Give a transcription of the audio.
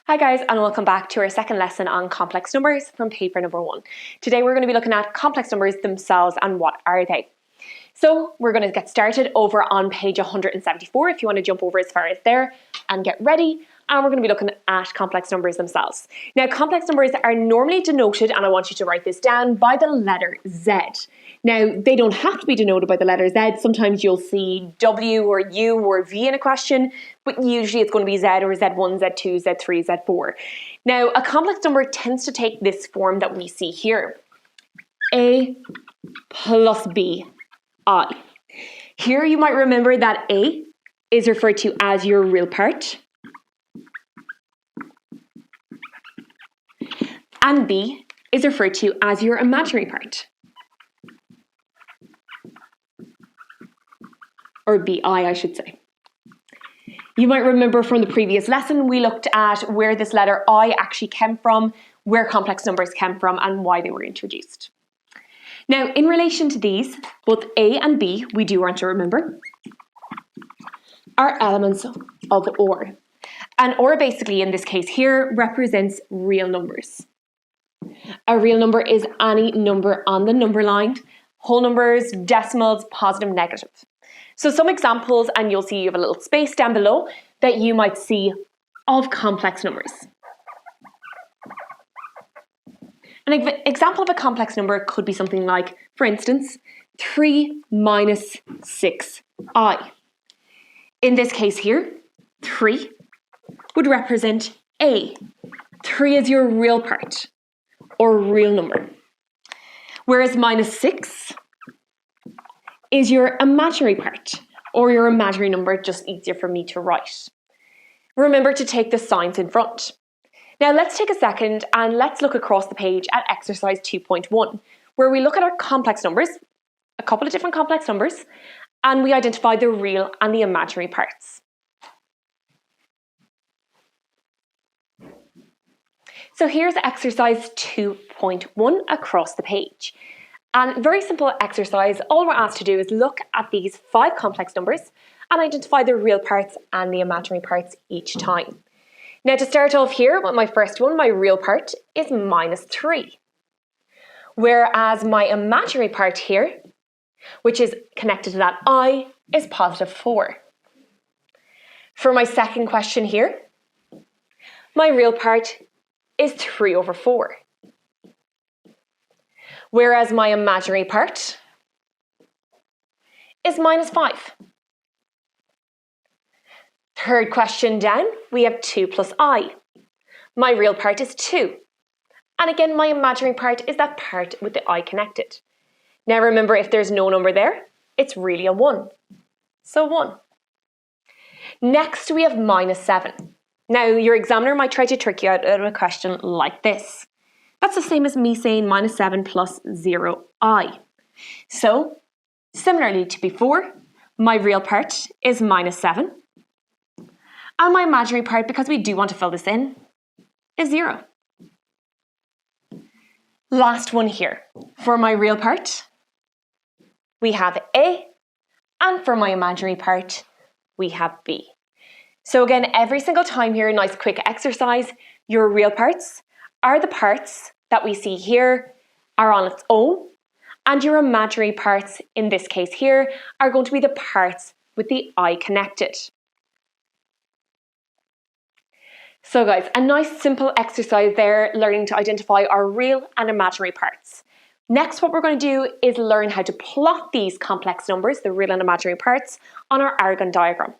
Hi guys, and welcome back to our second lesson on complex numbers from paper number 1. Today we're going to be looking at complex numbers themselves and what are they. So we're going to get started over on page 174 if you want to jump over as far as there and get ready. And we're going to be looking at complex numbers themselves. Now, complex numbers are normally denoted, and I want you to write this down, by the letter Z. Now, they don't have to be denoted by the letter Z. Sometimes you'll see W or U or V in a question, but usually it's going to be Z or Z1, Z2, Z3, Z4. Now, a complex number tends to take this form that we see here. A plus B, I. Here you might remember that A is referred to as your real part, and B is referred to as your imaginary part, or BI, I should say. You might remember from the previous lesson, we looked at where this letter I actually came from, where complex numbers came from, and why they were introduced. Now, in relation to these, both A and B, we do want to remember, are elements of OR. And OR basically, in this case here, represents real numbers. A real number is any number on the number line, whole numbers, decimals, positive, negative. So some examples, and you'll see you have a little space down below that you might see of complex numbers. An example of a complex number could be something like, for instance, 3 minus 6i. In this case here, 3 would represent A. 3 is your real part, or real number. Whereas minus 6 is your imaginary part, or your imaginary number, just easier for me to write. Remember to take the signs in front. Now let's take a second and let's look across the page at exercise 2.1, where we look at our complex numbers, a couple of different complex numbers, and we identify the real and the imaginary parts. So here's exercise 2.1 across the page. And very simple exercise, all we're asked to do is look at these 5 complex numbers and identify the real parts and the imaginary parts each time. Now to start off here with my first one, my real part is minus 3. Whereas my imaginary part here, which is connected to that I, is positive 4. For my second question here, my real part is 3 over 4. Whereas my imaginary part is minus 5. Third question down, we have 2 plus I. My real part is 2. And again, my imaginary part is that part with the I connected. Now remember, if there's no number there, it's really a 1. So 1. Next, we have minus 7. Now, your examiner might try to trick you out of a question like this. That's the same as me saying minus 7 plus 0i. So, similarly to before, my real part is minus 7. And my imaginary part, because we do want to fill this in, is 0. Last one here. For my real part, we have A, and for my imaginary part, we have B. So again, every single time here, nice quick exercise, your real parts are the parts that we see here are on its own, and your imaginary parts, in this case here, are going to be the parts with the I connected. So guys, a nice simple exercise there, learning to identify our real and imaginary parts. Next, what we're going to do is learn how to plot these complex numbers, the real and imaginary parts, on our Aragon diagram.